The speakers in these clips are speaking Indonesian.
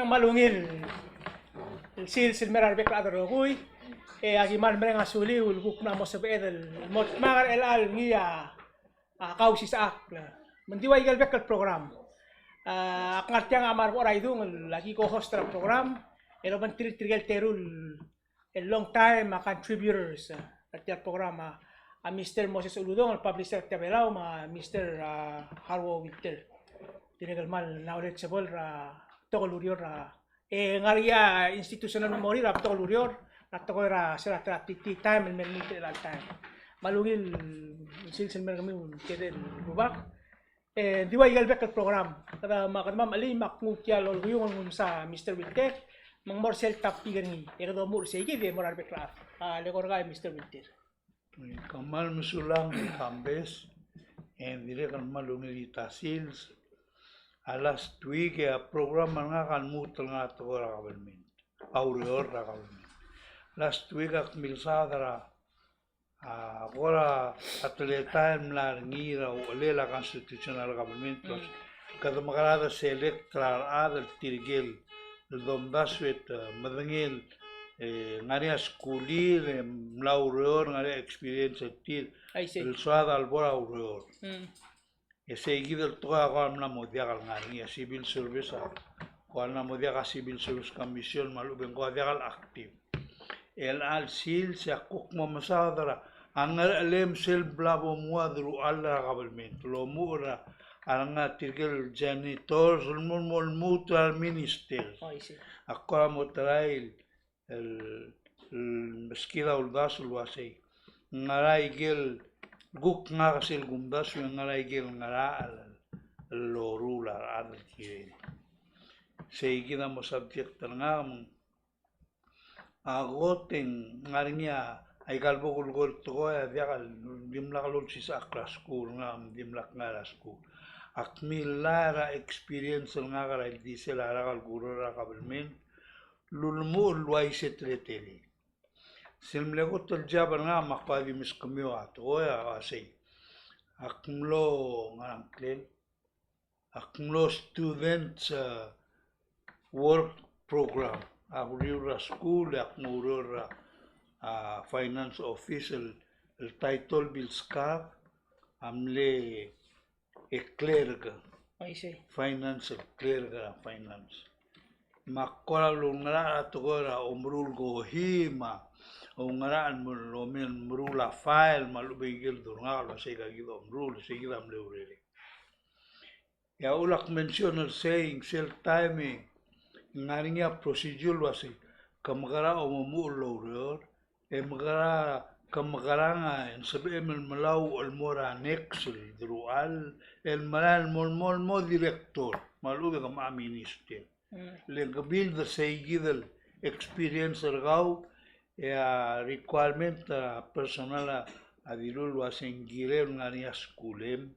nang malungil sil merar bek adro gui agi man mereng asuli ulguk na mo sabe el mot magar el al ngia kausi saak mendiwa igal bek program ngartiang amar ora idung lagi ko host tra program elo man trigal terul a long time contributors at program a Mr. Moses Uludong, al publisher Tabelao, Mr. Harwo Winter. Tinagal mal knowledgeable tokol urior ngaria institutional memory tokol urior tokol sila titi time and memory la time. Malungil silsil mer kami keden bubak diwa igal bek program kada makadmam ali makngutya lol yung sa Mr. Winter mang morsel tapi gani do mur segi de morar bek lekor ga Mr. Winter. Kamal musulang kambes and dire kan malungil tasils alas tweak ya program nga kan mutal nga to ra government aurior ra government last week ak milsadra agora atleta la ngira o la constitutional government kada magarada se electoral adal tirgel domdaswet madangel ngari skuli mlaurior ngari experience tir el suada albora aurior seguido toda la modia ngari civil service ko na modia civil service commission malu bengo dia aktif el al sil se akuk mo masadara angar lem sel blabo muadru alla government lo mura aranga tirgel janitors mol mutual minister akora motrail el meskida uldas ulwasei ngarai gel guk ngasil gumdas ngarai gel ngara lo rula ad kire seguida mo subject ngam agoten ngarinya ay galbo gulgol to ya diagal dimlak lol sisa class school ngam dimlak ngara school akmilara experience ngara disel aragal gurura kabelmen lulmu luai setreteli silmlego tol jabar nga makpadi miskamyo ato ya asay akmlo ngaranklen akmlo students work program akuriura school akmurura finance official el title bilska amle clerk finance clerk finance makola lungara atogora omrul gohima ongaraan lomen mrula file malubigil durngalo sega gido omrul sega amle urele ya ulak mention saying sel time ngarinya procedure wasi kamagara omumu loror emgara kamagaranga en sabi emel malau almora nexel drual el malal mol director malubi kama minister legabil the seguidel experience ergau ya requirement personal adilul wasengire ngania skulem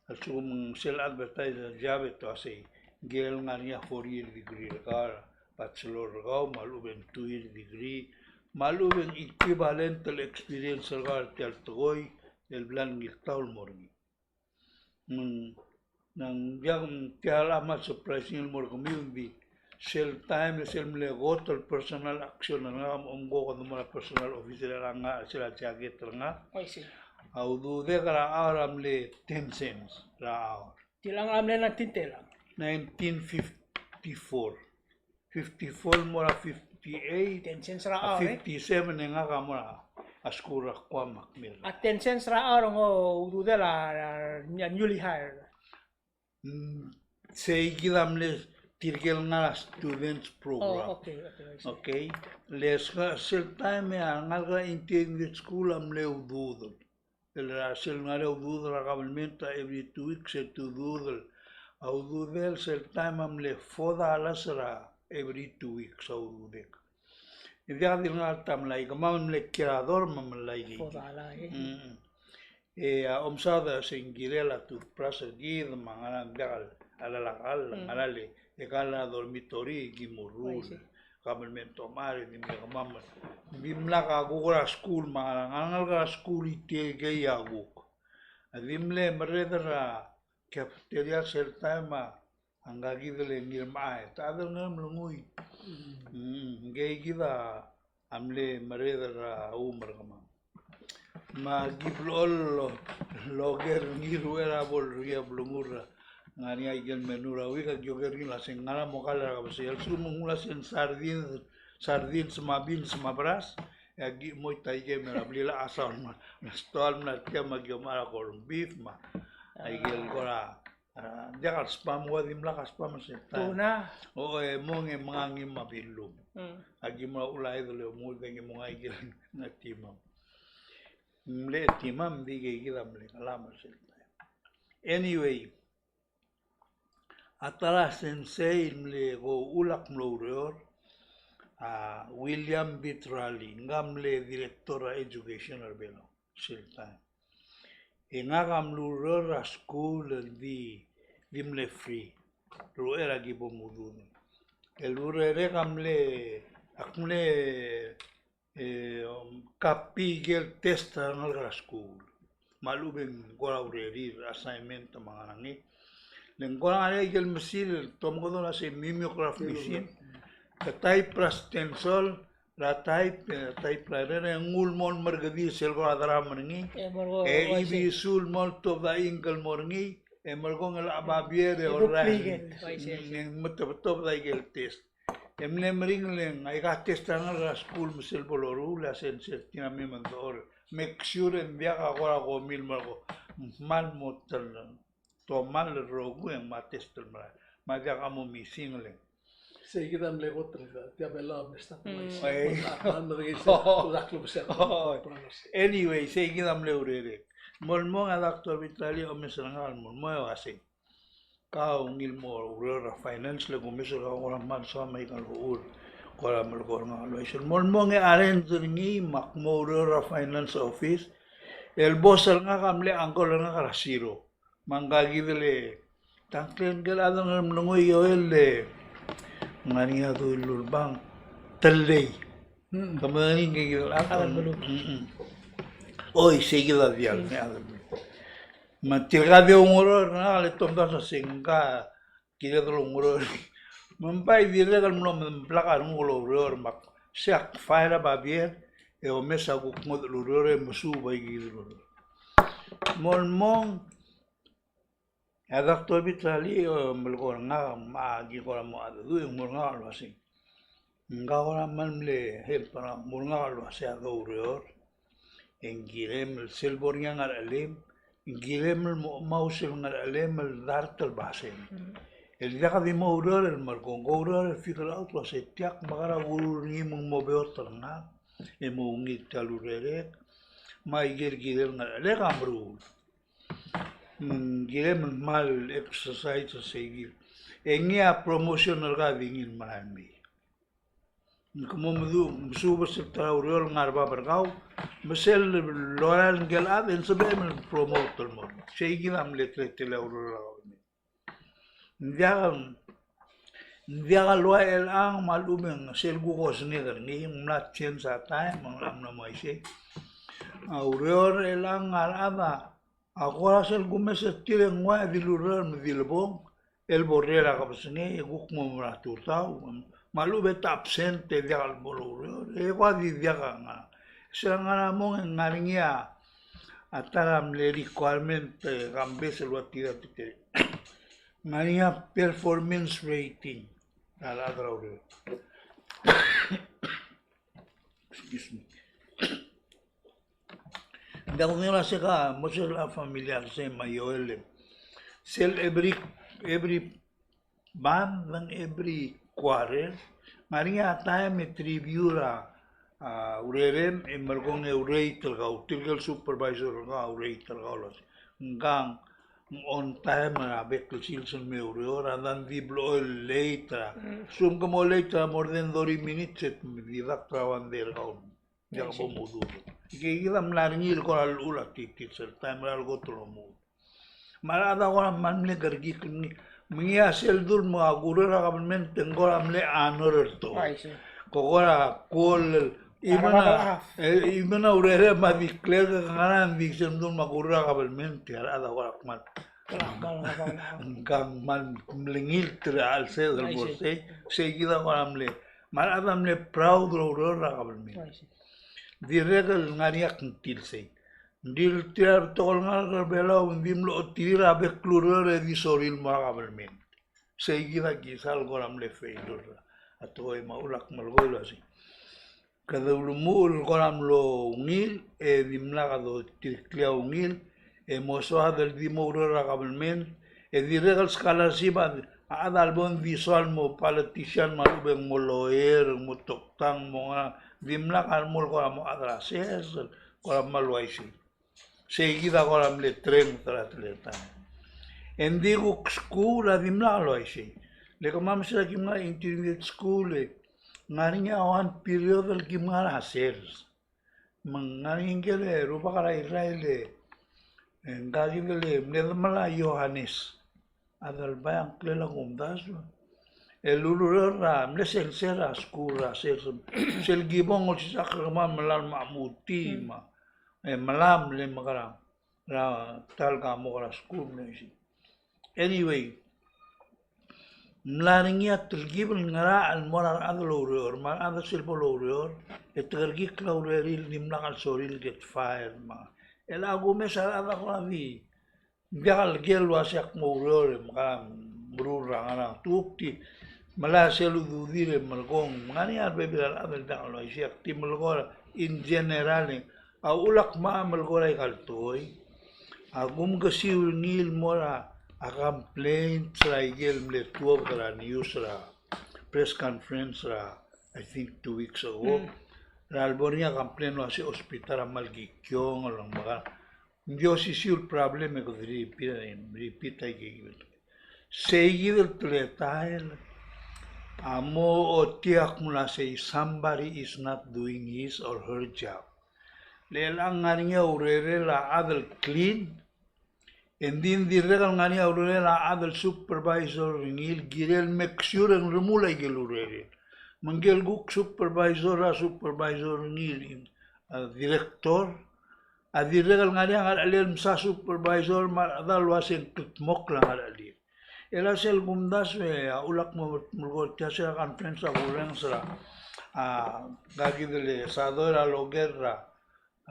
asum sel advertiser jabe to asay gel ngania 4-year degree kar bachelor ergau maluben 2-year degree maluben equivalent al experience ergau tel toy el blan giltaul morgi nang yang tiala mas surprising mor community sel time sel mlegot el personal action nga ongo ko mga personal officer nga sila jaget nga audu de kara aram le 10 cents la hour tilang amle na tintelang 1954 54 mora 58 10 cents ra hour 57 nga ka mora askura kwa makmil at 10 cents ra hour ngo udu de la newly hired seguidamles tirgel nga students program. Okay. Les sel time ngalga integrated school am leududel. El sel nga leududel government every 2 weeks to dudel. Aududel sel time am le foda alasra every 2 weeks aududek. Idia dir nga tam lai kamam le kirador mam lai. Foda ala omsada sengirela tu prasa gid mangalan dagal alalakal ngalali ekala dormitory gimurul government mare di mamam bimla ka gugura school mangalan ka school ite gayaguk adimle meredra cafeteria sertama angga kita lengir mai tadal ngam lungui ngai kita amle mareda umar kama ma giblol loger ngiru era bol ria blungura ngani aigen menura wika joger ni lasen ngala mokala ka basi el sumu lasen sardin semabin semabras agi moi taige mera blila asan na stol na tia magyomara kor beef ma aigel gora jangan spam wadim lah spam seta Tuna. o monge mangi mabilum agi ma ulai dole mo dengi mo aigel na timam mle timam dige gila mle lama seta anyway atara sensei mle go ulak mloror William Bitrali ngamle directora educational belo seta ngagam luror a school di dimle free ro era gi bomudun el urere gamle akmle kapigel test ngal school maluben gora ureri assignment mangangi len gora ale gel mesil tom godona se mimeograph machine the type stencil la type rere ngulmon mergadi selgo adara mengi ibi sul molto da ingel morngi mergo ngel ababiere ora ning betul da igel test emle mering leng ai ga test ngal school misel boloru la sense tina me mandor make sure en viaga agora go mil margo mal motel to mal rogu en ma test ma ja amo mi single Sige dem le otra, te abela besta. Anyway, sige dem le urere. Molmong a doctor Vitrali o mesangal molmo asi. Ka ungil mo urera finance le komiso ka ora man sa mai kan ur. Kora mal kor nga lo isul molmong e arrange ngi mak mo urera finance office. El boss nga kamle angkol nga karasiro. Mangagi dele tangklen gel adang nungoy yoel ngani atu lulbang telei kemarin ke gitu oi seguida dial me adam matilga de umuro na le tomda sa singa kire do umuro mampai dire gal no plaka ngulo ror mak sak faira babier e o mesa ku mod lurore musu bai gitu molmong a doctor Vitrali melgor nga ma gi gora mo adu mur nga lo asi nga gora malmle he para mur nga lo asi ado urior engirem el selbornya ngar alem engirem el mausel ngar alem el dartel basen el dia di mo urior el margon urior el fikra auto se tiak magara ur ni mo beor terna e mo ngi talurere mai girgirel ngar ale gamru gire mal exercise seguir engia promotion orga dingin marami como mudu suba sektor uriol ngarba bergau mesel loyal gelad en sebem promoter mo seguir am letre tele uriol ndiaga loyal ang malumen sel gugos neger ni mlat chen sa time mang na mai se uriol elang arada agora sel gumes tire ngwa dilurar me dilbong el borrera kapsne guk mo raturtau malu bet absente de al bolor e kwa di viaga nga sangana mo ngaringia ataram le requirement gambes el watida tite ngaringia performance rating ala draure excuse me da unila seka muchos la familiar se mayoele sel every band and every quarter maria time tribura urerem emergong eurei telgau tilgal supervisor ga urei telgaulas ngang on time na bekl silson me urora dan vi blow later sum como later more than 30 minutes et vi daktra wander gaun ya bomudu que ilam larngil ko al ula titit serta meral gotro mu marada ko manle gargi kni mingia sel dur mo agurera government tengor amle anor to ko gora kol imana urere ma declare ngaran dicen dur magurera government arada ko akmal Gang man melingil tra al se del borse seguida koramle mal adamle proud ro rakabalmi di regal ngariak tilse dil tiar tol ngal bela undim lo tira be klurere di soril makabalmi seguida kisal koramle feidor atoy maulak malgol asi kada ulumul koram lo ngil e dimlaga do tirklia ngil e mosoa del dimoro rakabalmen e di regal skala siba ada albon visual mo politician malubeng mo lawyer mo toktang mo nga dimlak almol koram mo adrases koram maluaisi seguida koram le tren tra atleta endi ko school dimlak loaisi le kamam sila kimna intermediate school ngarinya awan periodal kimna hasers mangaringele rupa kala Israel Engkagi beli, mala Yohanes, adal bayang klela kumdas. Elulura, mle selsera skura, sel gibong o si sakrama malal maamuti ma, malam le makarang, ra talga mo kara skur nesi. Anyway, mlaringia tergibel ngara al morar adal urior, ma adal silpo urior, tergik la urieril nimlang al soril get fire ma. El agume sarada koravi bial gelu asyak mourore maka brura ngana tukti mala selu dudire malgong ngani arbe bilal abel dalo asyak ti malgora in general a ulak ma malgora kaltoy agum gasiul nil mora a complaint traigel mle tuov ra news ra press conference ra I think 2 weeks ago Albonia kampleno asi hospital malgi kyong lang baka ndio si siul problem ko repeat ay gigil seguido tletael amo o tiak mula say somebody is not doing his or her job lelang ngania urere la adel clean endin diregal ngania urere la adel supervisor ngil girel make sure ng remulay gil urere manggil guk supervisor ngil director adiregal nga niya alim sa supervisor madal wasin kitmok lang alim ela sel gumdas ulak mo mulgot ya sa conference ako lang sa gagidele sador alo guerra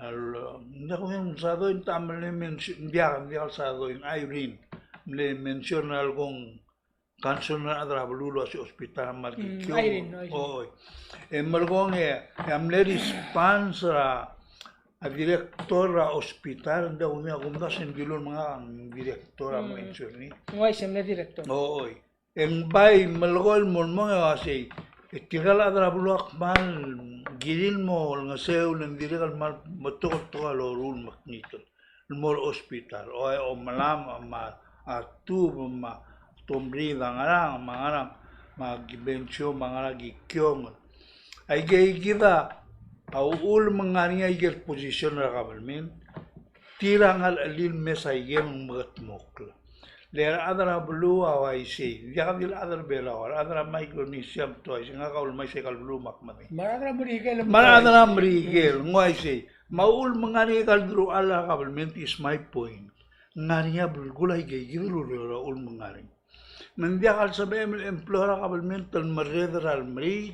hindi ko yung sador tamale mention sador Irene le mention algong Kansun na adrabululo si hospital malkikyo. Oy. Malgong amleri sponsor a directora hospital daw niya kumda sendilon mga directora mo insurni. Ngoy semle director. Oy. Bay malgol mo mga kasi itigal adrabulo akmal girin mo nga sew ng direkal matukot to alorul maknito. Mo hospital o malam ma atu ma Tumbri mangarang magbensyo mangarang gikyong ay gay kita au ul mangani ay gel posisyon na kabalmin tirangal alil mesay gem magatmokla lera adara blu away si yakadil adar belawar adara micronesium to ay nga kaul may sekal blu makmati maradra mrigel ngoy si maul mangani kaldru ala kabalmin is my point ngariya bulgulay gay gilu ul mangani Mendiakal sabi el emplora kabalmental marreder al mri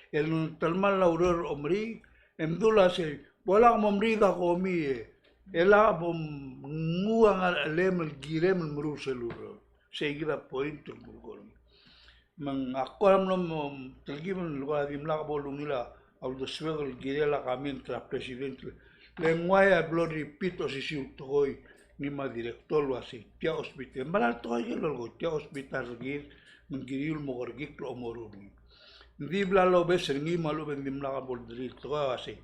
el talmal lauror omri emdula se wala momrida komi ela bom nguang al alem el girem el mruseluro seguida point el bulgol mang akoram no telgimen lugar dimla bolungila au de swegel girela kamin tra presidente lenguaya blori pito si siutoy ni ma director lo así tia hospital malal to ay lo tia hospital gir mengiril mogorgik lo moruni dibla lo beser ngi malu bendim la bol dri to así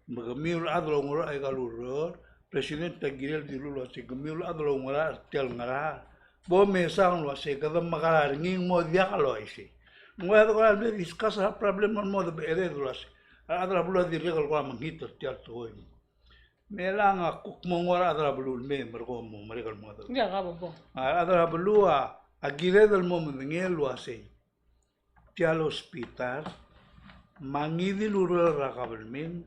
magamiul adlo ngora ay galuror presidente girel dilu lo así gamiul adlo ngora tel ngara bo mesang lo así kada magalar ngi mo dia lo así ngwa do al discuss problem mo de ere lo así adra bulo di regal ko manghito tia to Melang akuk mongora adra belul me mergo mo mereka mo adra. Ya gabo po. Adra belua agile del mo mengel lo ase. Tial hospital mangidi lura rakabelmen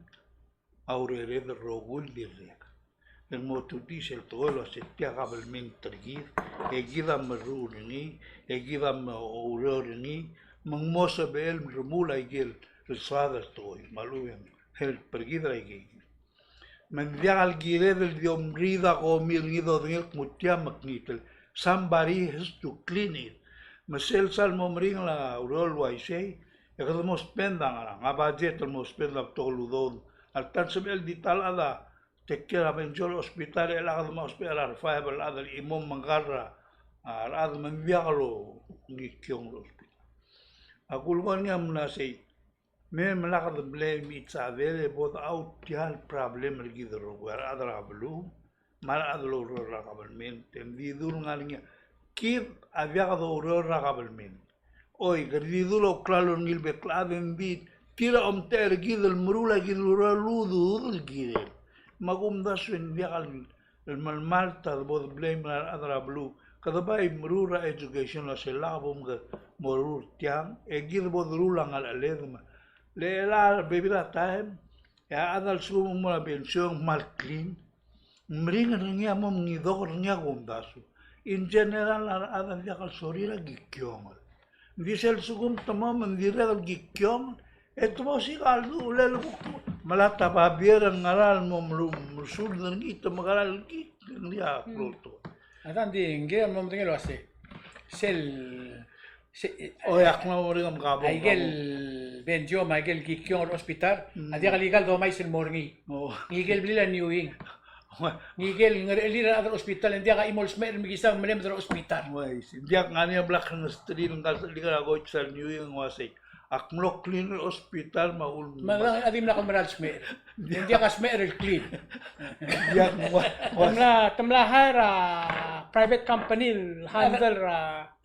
aurere de rogul direk. el motor diesel todo lo se tia kabelment tergir egida meru ni egida mauro ni mangmosa bel rumula igel resada toy maluem el pergida igi mendial gire del diomrida o milgido del mutia magnitel somebody has to clean it mesel salmo mring la urol waisei ekadmo spenda nga budget mo spenda toludon al tansebel di talada tekkera benjol hospital el agad ma hospital arfa bel adal imam mangarra al ad man vialo ni kyong hospital akul ngam na sei me mlaqad blame itsa vele bod out tial problem rigidro war adra blu mal adlo ragabalment envidur ngalinga kid aviado ragabalment oi gardidulo klalo ngil be kladen bit tira ter gidel mrula gidul ludu gidel magum daswen vial el malta bod blame adra blu kada bay mrura education la selabum morur tiang egid bod rulang al aledma le la bebida time ya adal sumo mo la pensión mal clean mringa ringa mom ni do ringa gondasu in general adal ya kal sorira gikyom disel sugum tamam ndira gikyom etmo si kaldu le malata babiera ngaral mom musul ngi to magaral gi dia pronto adan di nge mom tingelo ase sel o yak na ringam gabo Aigel benjo Michael Gikyong hospital adi kaligal do mais el morngi ngigel blila newing ngigel ngelira adar hospital ndi ka imol smer migisa melem adar hospital wais dia ngani black ng street ng liga go sa newing wasay akmlo clean hospital maul magang adim na kameral smer ndi ka smer el clean dia tamla hara private company handle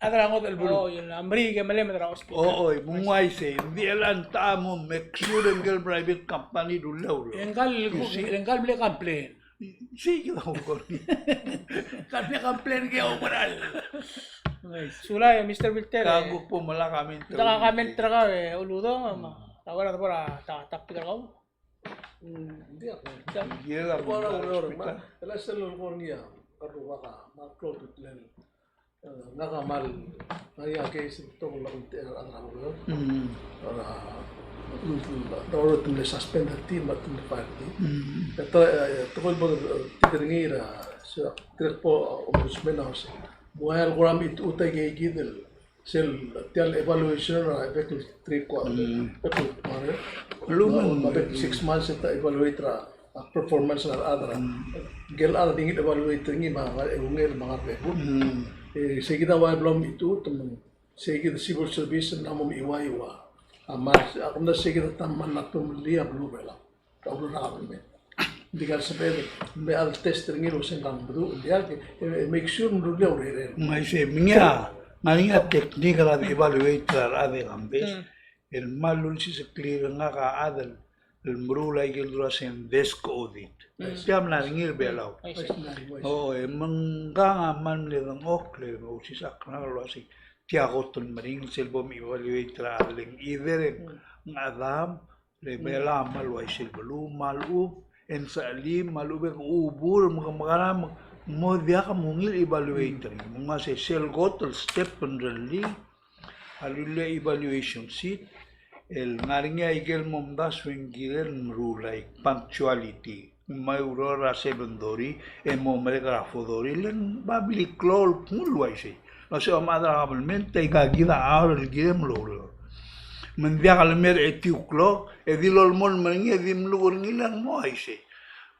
adra ngod el bulu yun amriga melem adar hospital oy mungway say di elan tamo make sure ngel private company dulaw engal bile complain sí yo ko kalpe complain ke omoral sulay Mr. Wilter kago po mala kami comment traga uludo tawara pora taktikal kau Hindi ako. Gila Ako mo orang ela selul kornia karu waka makro tutlen nakamal naya case to la unte ang ro para tum le suspended team at tum party ito tungkol mo tidringira sa trepo ombudsman house buhay kuram it utay gigidel sel tial evaluation ra effective 3 ko effective pare lumen mabet 6 months ita evaluate ra performance na adra gel ara dingit evaluate ngi mga ungel mga pepo sige na wa blom itu tum sige civil service na mo iwaiwa mas ako na sige na taman na tum liya blue bela tawlo na kami hindi ka sabi may al test ringi ro sen lang bro dia make sure ndo dia ore may se minga teknika la evaluate ra ade gambes el malul si se clear nga ka adal el mrula igel dura sen desk audit siam na ngir belaw mangga man le ng okle o si sakna lo si tiagoton maring selbom evaluate ra adling either ngadam le bela malwai selblu malu en salim malu be ubur mga mo dia ka mungil evaluator mga se sel gotol step pendali alule evaluation sheet el ngaringa igel momdas wengil rulai punctuality may aurora sebendori e momre grafodori len babli klol mulwai se no se amadra abelmente igagida aur gidem lolo mendia kalmer etiuklo e dilol mol mengi dim lugur ngilang mo aise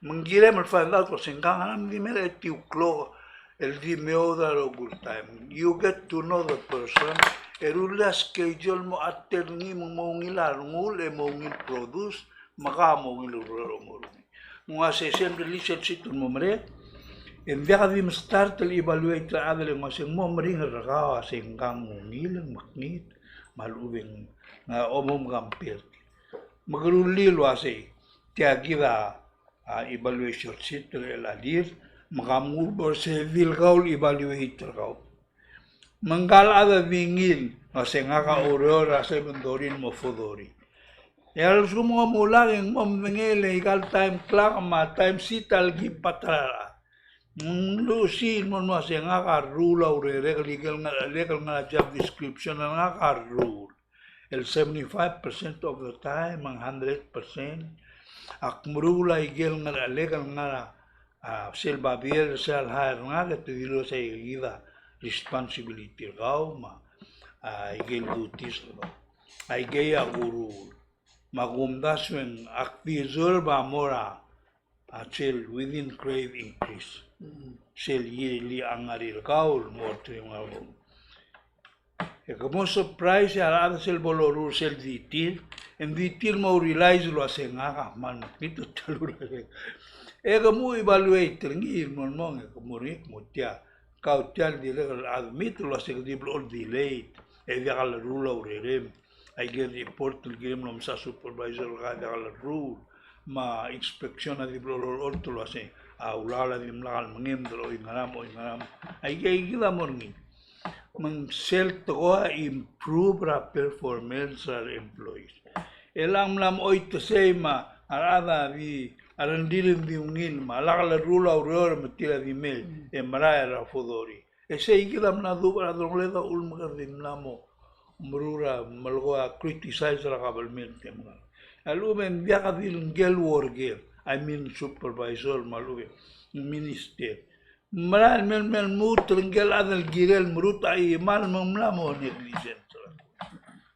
mengira melfanda to sengang di mere tiuklo el di meoda lo good time you get to know the person erula schedule mo aterni mo ngilar ngul e mo ngil produce maka mo ngil ro mo nga session release sit mo mere en vega di start el evaluate adele mo sing mo mring raga sengang ngil magnit malubeng na omom gampir magruli lo ase tiagida evaluation sheet el adir makamur bor se vilgaul evaluator kau manggal ada dingil ase nga ka aurora se bendorin mo fodori Ya semua mula yang memengele igal time clock ma time sital gi patra. Lu si mon mas yang akar rule aure legal nga job description ang akar rule. El 75% of the time ang 100%. Ak mrula igel nga legal nga sel babier sel hire nga ke dilo sa igida responsibility kau ma igel duties ba. Ay gaya guru magumdas when akbizol ba mora sel within crave increase. Sel yearly ang aril kaul more to yung como surprise ya ada sel bolorul sel ditil en ditil mo realize lo ase nga man pito talura kamu evaluate ngi mon mon como rik mutia kautal di legal admit lo ase di blol delay dia kala rule urem I get report to game nom sa supervisor ka kala rule ma inspection na di blol to lo ase ulala di mlakal mangim do ingaram ay gila morning mang self to improve ra performance our employees elang lam oy to say ma arada di arandilin di ungin ma lakala rula uror matila di mel maraya ra fodori say gila na dubra dongleda ulmaga di mlamo mrura malgoa criticize ra government temla alumen dia kadil gel worker I mean supervisor maluwe minister Maral mel mut ringgel adal girel murut ay mal mamlamo negligent.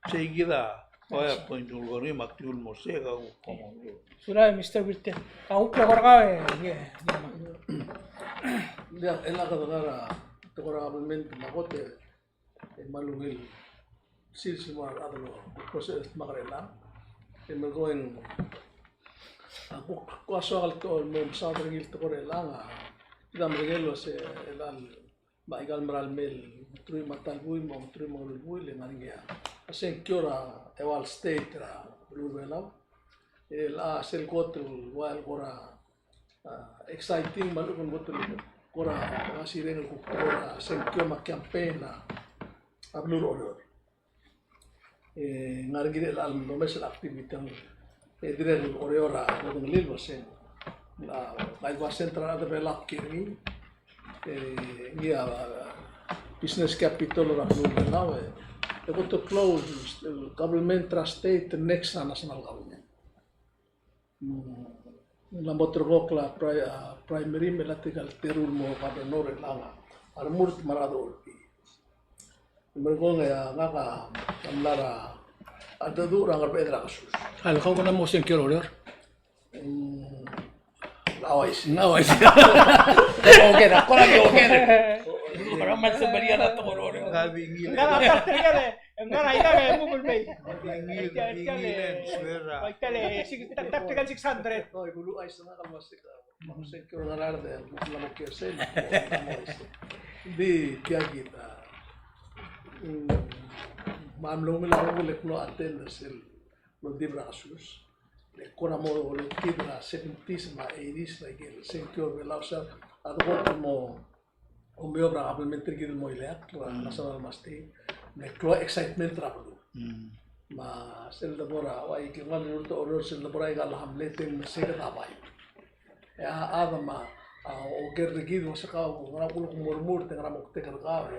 Seguida, oya point ulgori maktul mosega como. Sudah Mr. Birte. Kau keluar kau Dia enak kadang-kadang government makote malungil semua ada proses makarela. Emergoing aku kuasa kalau mau sadar gitu korela kita merigelo se elal maigal maral mel trui matal bui mo trui mo bui le mangia asen kiora ewal state ra blue vela el sel kotul wal kora exciting malu kon kotul kora asiren ko kora sen kio ma campaign a blue olor ngargire el al nomesel activity dire ora ko ngilil sen la Laiva Central de Belak kini ngia business capital of Lugano they want to close the government state the next national government la motorgokla primary melatical terul mo kadonore langa al murt marado mergo nga ngaka kamlara ada dura ngar pedra kasus Hal kau kena musim kira Nawais. Oke, aku lagi oke deh. Orang masih berian atau orang. Kabingil. Enggak apa deh. Enggak ahí está muy bien. Kabingil. Baikale, tactical 600. No, dulu ay sana kalau masih kira ngalar deh, bukan mau kerja di dia kita. Mamlong lang ulit no attendance lo di brasus. Kora mo lo kidra 70s ma 80s like el senkyo velausa adgot mo umeo bra ablemente gid mo ilek national masti ne klo excitement rapdo ma sel da bora wai ki ngal nurto oror sel da bora igal hamlete mesega tabai ya adama o gerre gid mo saka ngara kulo murmur te ngara mokte karga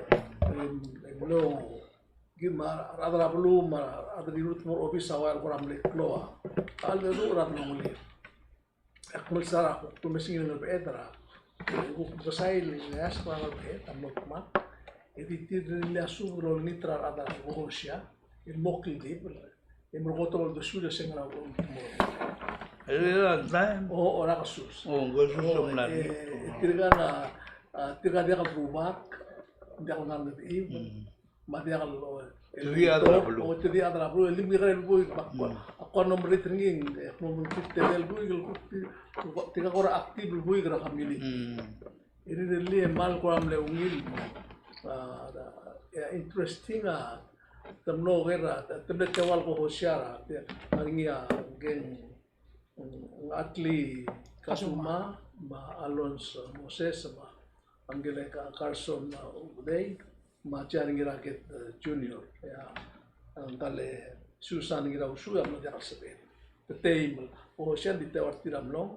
no gimana ada belum ada di rut mo office awal ko ramle kloa al de rat no muli akmul sara ko tumesing no pedra ko basay ya sa ko ke tamok ma editir le asubro nitra ada ko Russia il mokli di e mo goto do sulle sengra ko Era time. o ora kasus Gosus somlan. tirga dia ka bubak dia ko nang di Matiakal Tudi adra bulu. O tudi adra bulu. Lim kira bulu. Ako nomor ringing. Ako nomor titel bulu. Tiga kora aktif bulu kira kami ni. Ini dili mal koram leungil. Interesting temno kira. Temne tewal ko hosyara. Maringia geng atli Kasuma ma Alonso Moses ma Angelica Carson Uday. Macam ngira ket junior ya angkale Susan ngira usu ya menjadi sebel Tetei o siya di tawar tiramlong.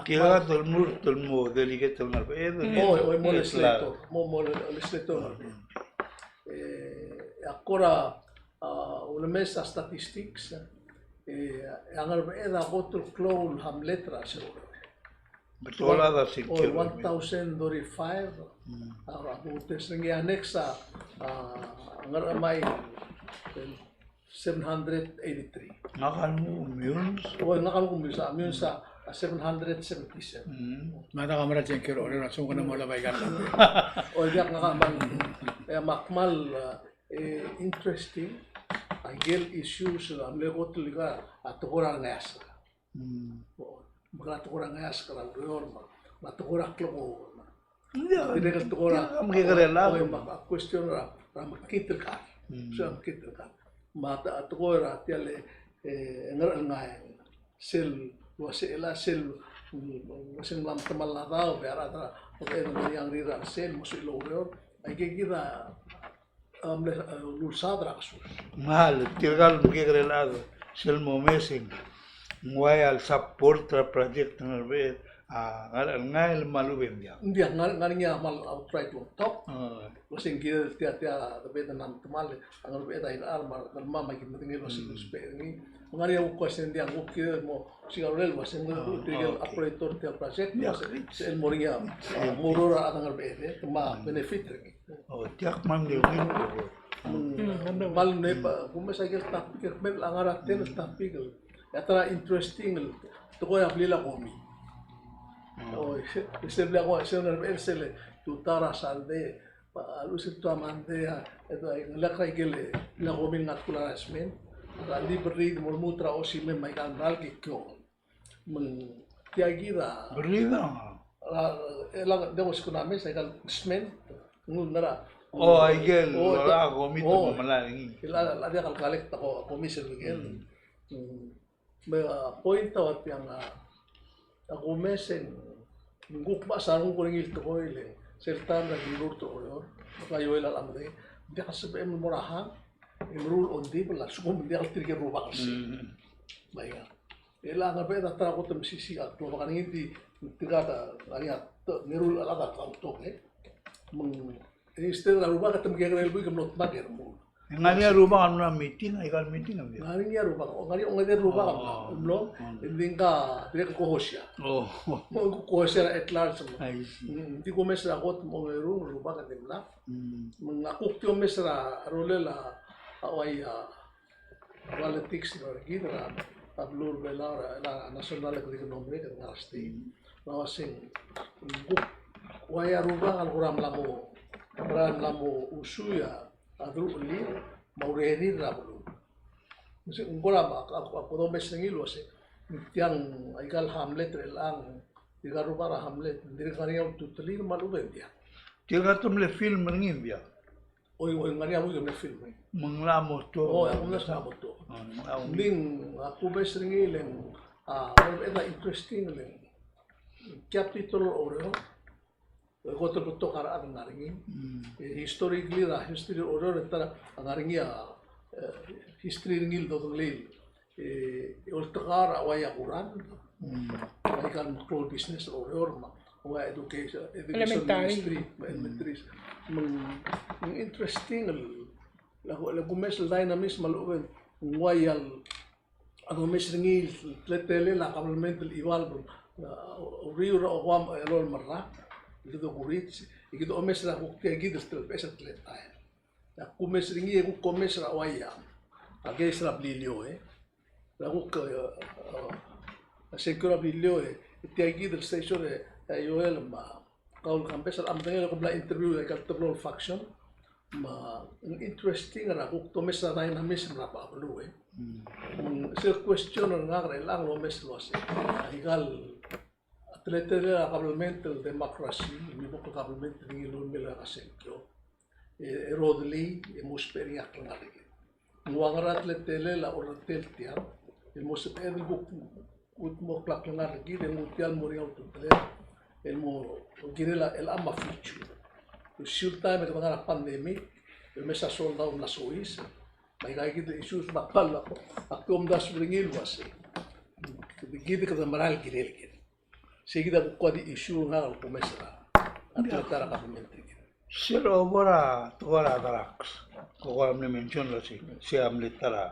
Kira tolmo delegate ngal pa O mo legislator, mo legislator. Akora una mesa statistics angar eda otro clown ham letra seguro. betul ada sih. O 1005 abu tesngi anexa angar amai 783. Ngakan mo yun. O nakal kumisa amun sa 777. Mata kamera cengkir orang langsung kena mula baikkan. O diak ngakaman makmal interesting agel issues la mlego tuliga atukura ngas. Maglatukura ngas kala doyor matukura kloko. Tidak ketukura Mengkerela. question ra makitel ka. So makitel ka. Mata atukura tiale ngai sel wasela sel wasin lam temal ladao biara tra yang rira sel musul loro ay kira lusadra kasus. Mahal, tirgal mengkerela. Selmo mesing. Nguay al support project ngal be. Ngal malubem dia. Dia ngarinya mal outright on top. Wasin kira tia beta nam temal angal beta in armar mama kin tinggi wasin speni. Ngarinya question dia ngukir mo sigarel wasin tinggal operator tia project el moria murura angal beta tema benefit lagi. Oh, tiak mam dia Mal nepa kuma sa gel tapik mel angara ten tapik yatra interesting to ko ablila komi. Oh, se bla ko se na sele tu tara salde pa alusit to amande eto ay lakay gele la komi ngat kularasmen la libri mo mutra o si me mai kan dal ki ko meng tiagira berida. la de os kuname sa kan smen ngunara. Oh, igel, wala ko mito mo malaling. La dia kalkalek tako komisyon igel. May point out yang ako mesen nguk ba sarong ko ringil to ko ile serta na dilur to or kayo ila amde dia kasabe mo morahan imrul on di bala suko dia tirge ruba kasi baya ila nga peda tra ko tum sisi at to kan hindi tigata ariya to nirul ala ka to meng instead la ruba katum ge rel bu kamnot bager mo Ngani rumah anu meeting, ikan meeting ambil. ngari ya ruba ngari ngade ruba ka blog indinga dia ko hosya Oh, mo ko hosya at large mo I see. di ko mesra kot mo ngero ruba ka dimla mengakuk tio mesra rolela awai politics na gidra tablur belara la nasional ekonomi ka ngasti nawasing guk waya ruba al kuram lamo ran lamo usuya adru li maureri rabulu kasi unggola ako do mes ngilo se tiang aigal hamlet relang tiga ruba hamlet diri kaniya tutli malube dia Kira tu mele film ringin dia. oy ngania mo yung film Menglamo tu. oh ako na sa to ling ako mes ngileng eda interesting ling capitol oro ko to kara ang naringin historically la history oro tara ang naringi history ngil do lil ultakar awaya kuran kan pro business oro ma wa education Elementary. ministry meng interesting lagu mes dynamics maluwen wayal ano mes ngil tletele la kabelmental iwal rio ro wam elol marra gitu kurit gitu omes ra kukya gitu stel pesa tletay ya kumes ringi ku komes ra waya age sra blilio la kuk sekura blilio ti gitu station yoel ma kaul kampes am tengel ko bla interview ka tablo faction ma interesting ra kuk to mes ra na mes ra pa blu sel question nga ra lang lo mes lo se igal atletele kabelmental democracy mi boko kabelmental ni lo mela kasenkyo rodli musperi aklangali nuangara atletele la oratel tia el musperi buk ut mo klaklangali de mutial morial tutle el mo girela el ama fichu shil time de ngara pandemi el mesa soldado na Suíça may kaya kita isus bakal ako das ringil was kita kada maral girel gir sige da ko di isu nga ko mesra at tara government Silo bora tuara daraks. Ko alam ni mention la si amlit tara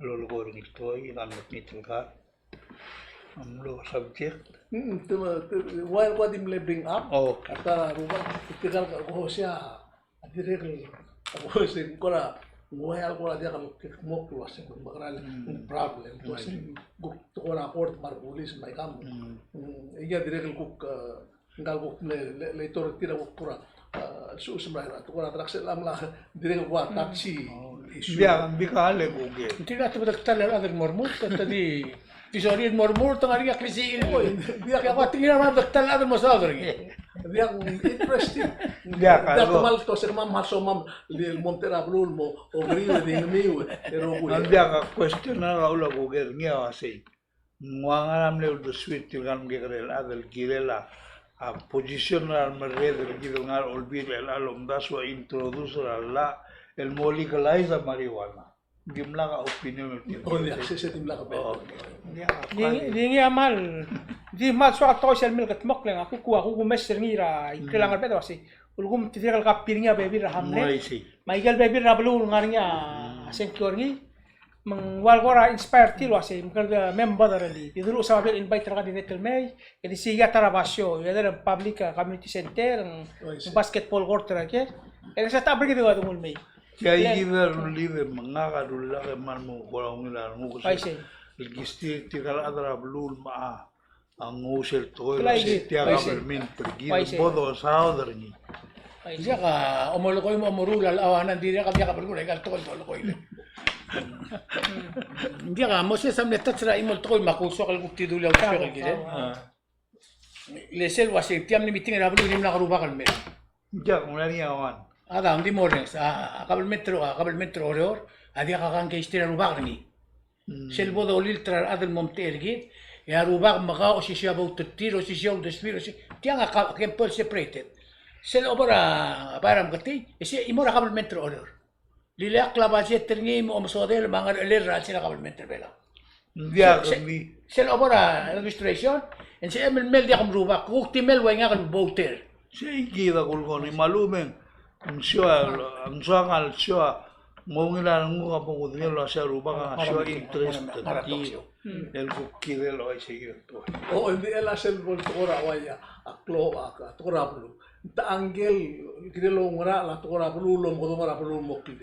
lo gor nito ikan nito ka. Amlo subject. While ko di mle bring up Oh. tara ruba itikal ko siya direk ko sin ko la ngoyal ko la dia kalau mo ko was bakal problem to sin ko na port mar police may kam iya direk ko ngal ko le tor tira ko pura su sebenarnya tu orang teraksir lah direk buat taksi isu Biya bikale ko ge. Hindi na ito magtalan ang mormur. Tadi tisori mormur tengah dia klisi ini. Dia kaya tinggal naman magtalan ang masalah lagi. dia interesting Dia dia kalau kemal to ser mam maso mam li montera blul mo o griwe de ngmiu pero ko ang biya ka question na ka ulo ko ge ngia wasi. Nguangalam le do sweet tilgan ge krel adel girela a position al merred gido ngar olbir el alom daswa introduce la el molecularized marijuana. Gimla ka opinion oh dia akses tim la ka Hindi amal. Di mal so ato social media katmok lang ako ko messer ngira kailangan pa kasi ulgum titikal kapir niya baby ra hamne. Mulai si. Maigal baby ra blul ngar niya secure ni mengwal gora inspire tilo asi mengkal member dari dulu sa bil invite ra di Little May jadi siga tarabasyo ya dari public community center basketball court ra ke sa tabri gitu ado mulmay Kaya giver live mga kadula ke man mo ko nila mo ko Paise. Gisti tikal adra blul ma ang usel to Paise. tiya government pergi bodo sa other ni. Siya ka omolokoy mo omorulal awanan di ka biya ka pergo legal to ko Hindi ka mo siya sa metat sa imol to makuso kal gukti dulaw siya ka gile. Lesel wasi tiam ni meeting ra bulu nim na karuba kan me. Ya mula ni awan. Ada hindi mo rin sa kabel metro oror adia ka kan kay istira ruba ni. Selbo do liltrar adel momtel git ya ruba maka o siya ba utir o siya o despiro si tiang ka kempel separated. Sel obra param gati isi imora kabel metro oror. Lilak la budget terni mo masodel mga lera sila kabel metro bela. Dia kami Sel obra registration en si emel mel dia kam ruba kukti mel wa nga kan voter. si gida kulgon ni malumen ang siya mo ngila nang nga po ko lo sa ruba nga siya interest ti el kukide lo ay sige to. oh hindi ela sel bol tora waya aklo aka tora bulu ta angel kirelo ngara la tora bulu lom ko ngara bulu mokli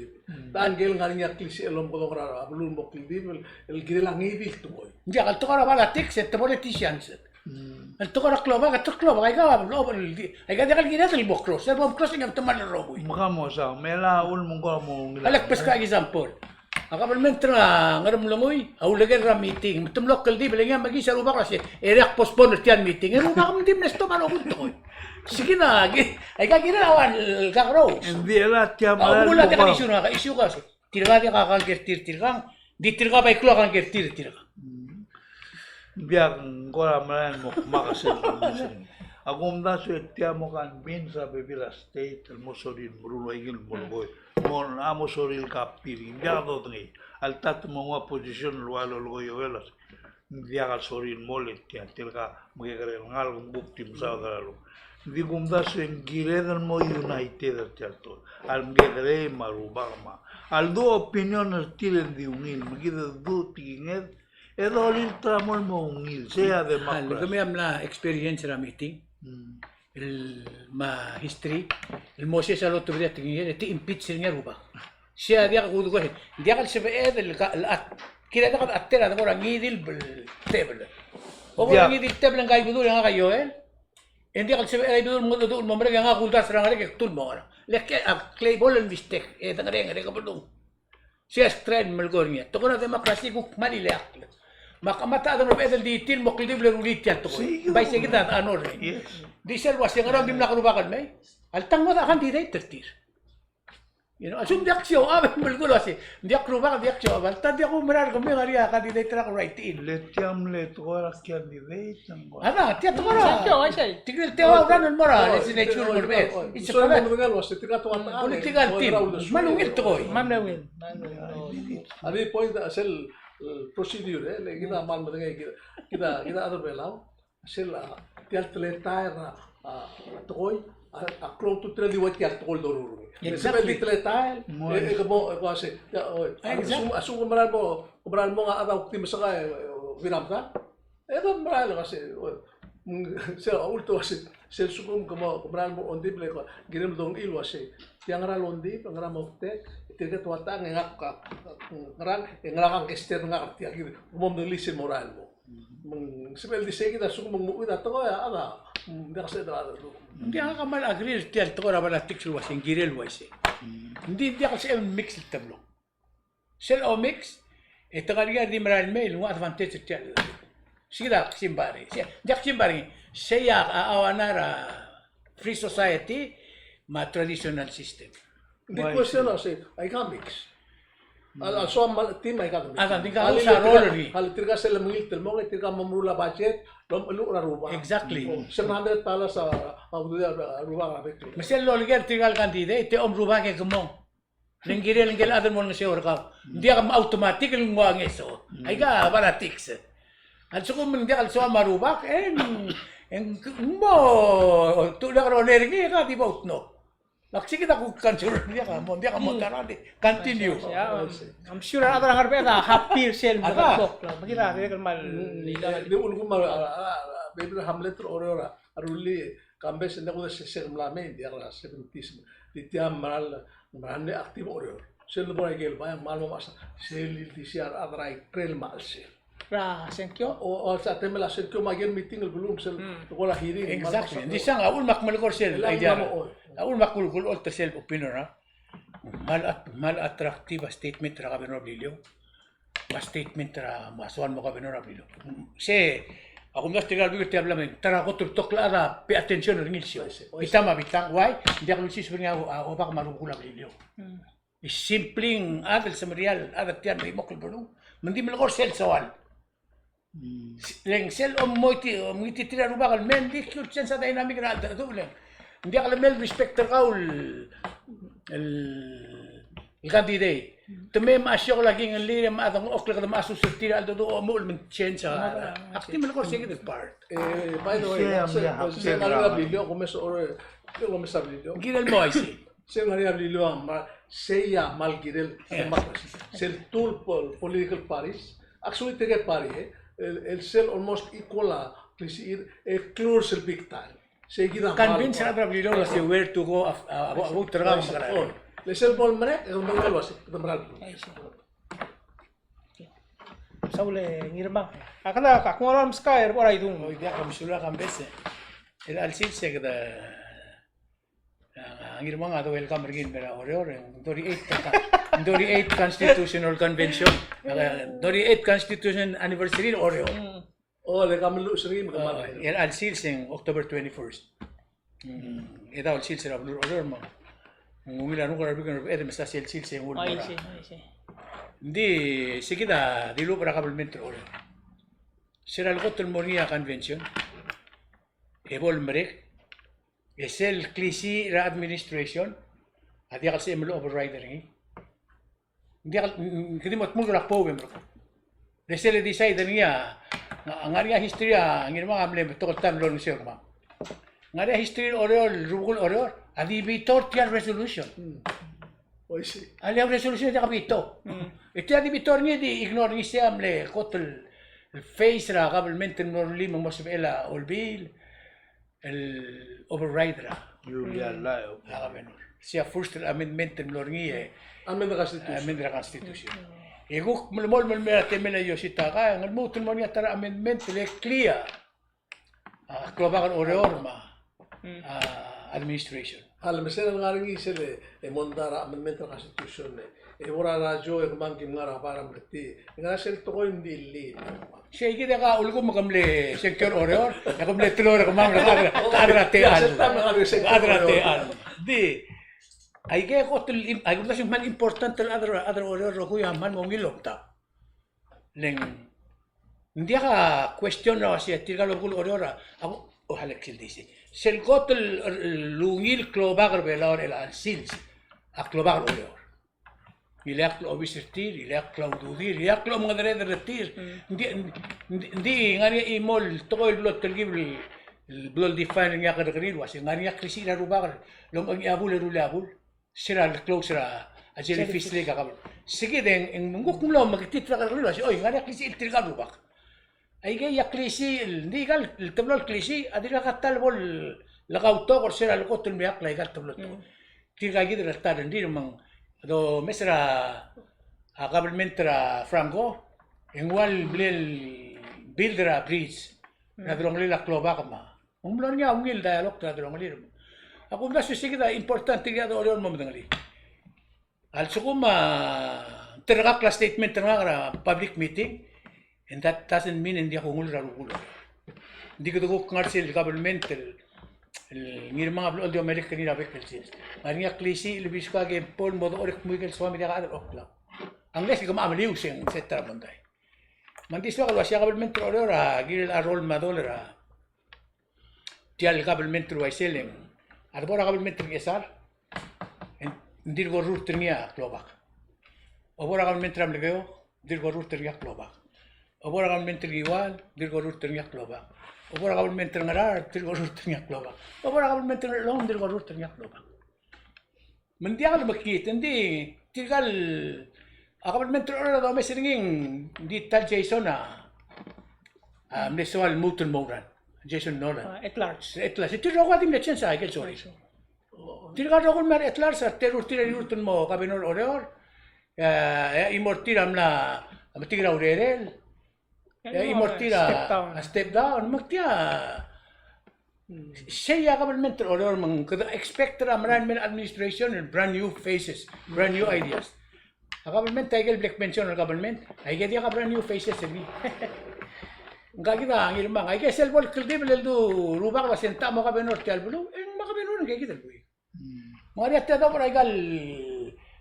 ta angel ngari klisi lom ko ngara bulu mokli el kirela ngibi to boy Ya kal tukara bala ticket te politicians. El tukara kloba ka tukloba ay ka lo ay ka dekal gina tel bokro. Ser bom crossing am tamal robo. Maka mo sa mela ul mo ko mo ngila. Alak pes ka example. Akapal mentra ngaram langoy au lagen ra meeting. Tum local di belenga magi sa ruba kasi eriak postpone tian meeting. Ruba kam dim nesto malo kunto. Sige na ay ka gina awan ka ro. Hindi la tiya Au mal mula te ka mo. isu kasi. Tirga dia ka kertir tirgang. Di tirga bay klo kan kertir tirga. Biar ngora malan mo makasin. Ako mda so tiya mo kan bin sa bebila state mo sorin bruno igil mo boy. Mo amo soril kapiri. Biar do tni. Al tat mo nga position lualo lo yo velas. Biar sorin molet tiya tilka mo gere ngal bukti sa dalo. Di gumda so giredan mo united tiya to. Al gere marubama. Al do opinion tilen di unil. Magida do tinged. Edo lil tramol mo ungil, sea de Lo que macras. me habla experience la meeting. El ma history. El Moses al otro día tenía ti impeach ni ruba. Sia dia ko ko. Dia kal sebe el at. Kira da atera da ora ngidil bel table. O Dia- ora ngidil table ngai bidur nga kayo En dia kal sebe ay bidur mo do mo mrega nga kulta sra nga ke tul mo ora. Lek clay ball and mistake e da nga ka bulung. Sia strain melgornya. To na demokrasi ko manilak. Makamata ada no bedel di tin mo klidib le rulit yan to. Bay sige da ano re. Yes. Di sel was yang ram dim na karubakan may. Altang mo da kan di day tertir. asum diak siyo, mulgulo si, diak ruba, diak siyo, tadi ako menar kami ngari candidate ra ko right in. Letiam letuara candidate ang Ana, tiya to mara. Sakyo, ay siya. Tigil tewa uran mara, si nature mo be. It's a So, correct. mga was tika tuwa na. Political team. Manungil to koy. Ma'am Lewin. Ani point sel procedure kita mal mga kita ano belaw sel tial tletay na tokoy akro tu tre diwat tial tokol doruro. Exactly. Tletay kamo kasi asum maral mo nga ataw tim sa kay viram ka. Ito maral kasi sel ulto kasi sel sukum kamo maral mo ondible ko girim dong ilo kasi yang ralondi pangram okte tiga tuata ngak ngarang ngarang kester ngak tiya gitu umum lisin moral mo sebel di kita sukum mengmuit atau ya ada ndak sa dara do Hindi ako kamal agree tiya to ra bala tiksul was ingirel was. Hindi ako sa mix tablo. Sel o mix ito kaya di maral mail mo advantage tiya. Sila simbari. Jak simbari siya awanara free society ma traditional system. di question kasi ay ka mix al so mal team ay ka mix Di ka sa roller hal tirga sel mengil tel mo tirga mamrula budget lom lu ra ruba Exactly. 700 pala sa ruba ka betul Masel lo ligar tigal candidate te ruba ke gumo. Lingirel ngel adon mo nga siya ka. Hindi ka automatic ng mga ngeso. Ay ka para tiks. At so kung hindi ka so marubak en mo tu la roner ngi ka di ba utno. Laksi kita ku kansur dia ka mo dia ka mo taradi. Continue. I'm sure ada orang harap ada happy sel Ada. bok lah. Makira dia kan mal di ulgu mal baby hamlet orora aruli kambes na ko sa mlame di ara 70s di tiam maral marande aktibo oror sel bo ay gel ba mal mo masa sel di siar adrai trail mal sel ra senkyo. o sa temela sel ko magen meeting el bulum sel ko la hearing Exactly. Di siya nga ul makmalkor sel ay dia. Ul makulkul ul sel opinion ha. Mal attractive statement ra ka Binobilio. Ma statement ra masuan mo ka Binobilio. Se ako mas tigal bigo ti hablamen. Tara ko tutok la ra pe attention ring isyo. Itama bitang why? Hindi ako lusis nga o baka marugula Bilio. Simpleng adal sa Marial, adal tiyan may mokul bulong. Hindi malakor sel sawal. Leng sel o mo titira rubakal men di cute sa dynamic na alta to lang. Hindi ka lamel respecter ka el candidate. Tume masyo ko laging ang lirim at ang okla ka na masusutira alto do mo ulman chen sa akti malakor sige the part. By the way, se ngalila video ko mes or ko mes video. Ginal mo ay si. Se ngalila video seya mal girel democracy. Sel tool political parties. Actually take party el cell almost equal clear close el big time. Se gira Convince na Binobilio na si where to go about traga mo karami. Le cell ball mane el mangal was demral. Saule ngirma. Akala ka kung alam sky or ay dung. Hoy dia kami sula kami bese. El alsil se kada ang irmang ato welcome rin pero ore Dori 8 Constitutional Convention. Dori 8 Constitution Anniversary ore. Oh, le kamlu sri magamal. El alsil sing October 21st. Eda alsil sira ore mo. Ngumila no karabi kan ere mesta alsil sing ul. Ay si, ay si. Hindi sige da dilo para kabelment ore. Sira el gotol moria convention. Ebol merek. Es el klisi ra administration. Adi kasi emlo overrider ngi. Hindi kadi mo tmul ra po bro. Desele decide niya ang area history ang mga amle to tan lo siya ma. Ang area history orol rugul orol adi bitor tial resolution. Oy si. Ali ang resolution dia kapito. Ito adi bitor niya di ignore ni siya amle kotol el face ra government no lima mo sa ela olbil el overrider Julia Lao. siya first amendment ng Lorngi Amen na constitution. amendment ng constitution. Iguk mulmol mulmera temela yo sita ka ang mutun mo niya tara amendment le clear. Klobakan oreorma administration. Hal mesera ngaring isele mondara amendment na constitution ora radyo kumangkim ngara para berti. Ngara sel to ko hindi li. Siya ikita ka ulgo makamle secure oreor, nakamle tulor kamam na kadra teal. Kadra teal. Di Ay kaya ko ay ko kasi man important ang other order ko yung man mo ngilom ta. Leng hindi ka question na siya tiralo ko order ako halak sil disi. Sel ko lungil klobagar belor el sils a klobagar order. Ilak lo obisirtir, ilak lo dudir, ilak lo mga dere-deretir. Hindi ngani imol to ko blot telgibli blol define nga kadagrid was ngani krisi na rubagar. Lom ang iabul sira close sira a jellyfish lega kabul. Sige den en mungok mulo magtitra kadagrid was oy ngani krisi iltirga rubak. Ay kaya krisi hindi gal tablol krisi adira katal bol lagaw to or sira lokot miak la gal tablol to. Tirga gid restar hindi mang do mesra a government ra Franco en wal blel buildera bridge na drongli la kloba kama umblon nga ungil dialog tra drongli ako na sige da importante nga do oryon mo madali al sukuma terga class statement nga public meeting and that doesn't mean hindi ako ngul ra rugulo hindi ko dugo commercial government ngir mga blol di Amerika ni Rabek Pelsis. Maria klisi lubis ka ke Paul modo orek muy kel swami dia kadar okla. Angles ko maamaliw sing setra monday. Mandiswa ka wasya government orora gil a role madolera. Tial government ro iseleng. Arbora government gesar. Ndir go rut tringia klobak. Obora government ram legeo dir go rut tringia klobak. Obora government giwal dir go rut tringia klobak. Obora government ngarar tirgo rutnya kloba. Obora government long tirgo rutnya kloba. Mendial makit hindi tirgal government ora do mesinging di tal Jason neswal mutul moran. Jason Nolan. At large. Tirgo ko din chance ay sorry. Tirgo ko mer at large terror tira yurtun mo kabinor oreor. Imortiram na matigra urerel. Imortira step down magtia siya government order mang expect ra maraming administration and brand new faces, brand new ideas. A government tiger black pension or government ay gadi ka brand new faces ni. Ngagida ang irmang ay kesel bol credible do rubak ba senta mo ka benor tial bulu en makabenor ng gagida buy. Maria ta do para gal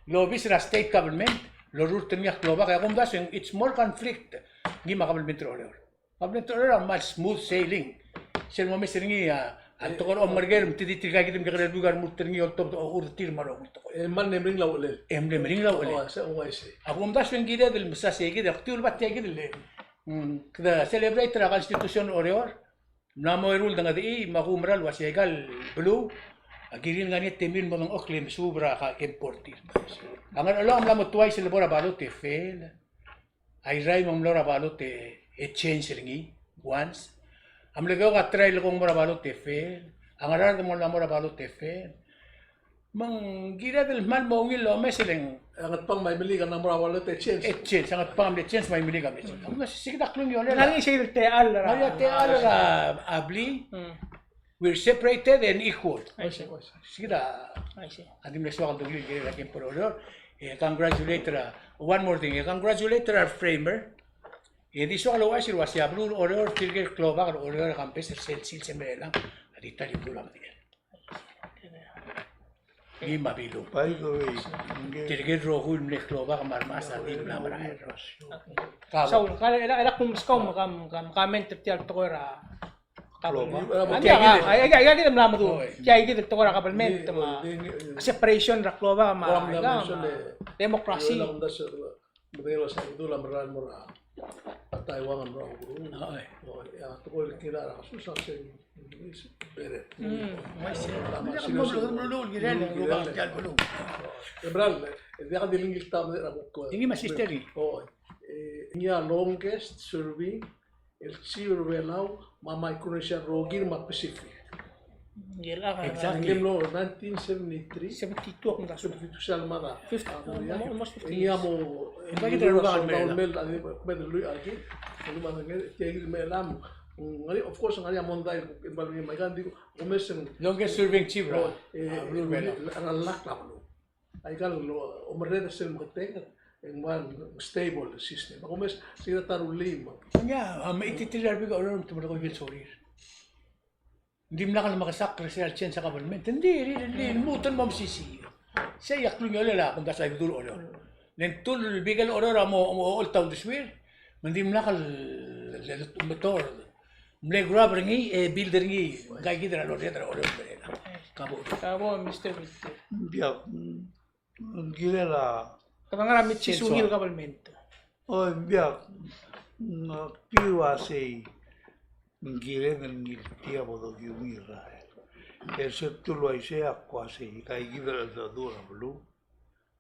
lobis ra state government lo rut niya kloba kaya kung dasing it's more conflict gi government order. Government order mas smooth sailing. Sen mo mesringi ang tokor om marger tidi tiga gidim kagad lugar muterngi otto urtir maro to. Man nemring law ulit. Nemring law ulit. Sa UIC. Ako dasing gida del masase gida aktul bat gida le. Kada celebrate ra constitution order. Namo rule nga di makumral wasyegal blue. Agirin nga niya temin mo ng oklim subra ka importir. Ang alam mo twice sila bora balot fail. Ay ray mong lora balot change ringi once. Am legaw ka try kong mora balot fail. Ang arar mo la mora balot fail. Mang gira del mal mo ngil lo meseleng Angat pang may mili ka ng mura walot change. change ang pang le change may mili kami. Ang sige taklong yon. Nang siya teal ra. Maya teal ra abli. We're separated and equal. Sige da. I see. Adim leswa kang dugli giri lakin por order. Congratulate one more thing. Congratulate our framer. Di so kalo asir wasya blue order tirger kloba order campes sel semela. Adita libro la matia. Di mabilo. By the way, Tirger rohul mle kloba marmasa di na marahe. So, kala kung skaw comment tial to ra. Kloba. Ay gid mo do. Kaya gid to ra government separation ra kloba ma democracy. Modelo sa idula maran mo ra. Taiwan mo ra guru. Ay. Ya to ko kira ra susah sa English. Bere. Mulul giren roba jal bulu. Ebral, dia ka dilingil ta mo ra ko. Ini masih isteri. Oh, niya longest serving el Sir Belau Mama Indonesia Rogir Ma Pacific. Gila ka. Exactly. Ang no 1973 72 kung kaso. Substituto siya mada. Almost 50 Niya years. mo Bakit trabaho mel ali pwede lui aquí. Ano man ng tigil melam. Ngali of course ngali amon dai imbalo ni magandi umesen Longest serving chief ra. Blue Bella. ang lak la lo. Ay kal lo umrede sel magteng en one stable system. Umes sila tarulim. Kanya, maititilar bigo orang tumalo ko bil sorir. Hindi mo na ka makasakre sa change sa government. Hindi, mutan mo sisi. Saya yaklu nyo la kung dasay dulu olo. Nen tul bigal olo ra mo ol taw diswir. Mendim lakal motor. Mle grab ringi builder ngi gay gidra lo redra olo berela. Kabo. Kabo, Mr. Victor. Biak gilela Kapangaramit si Sungil Government. o biak piwa sei gile ngil tia bodo giungira. Excepto lo aise aqua sei kai gidra da dura blu.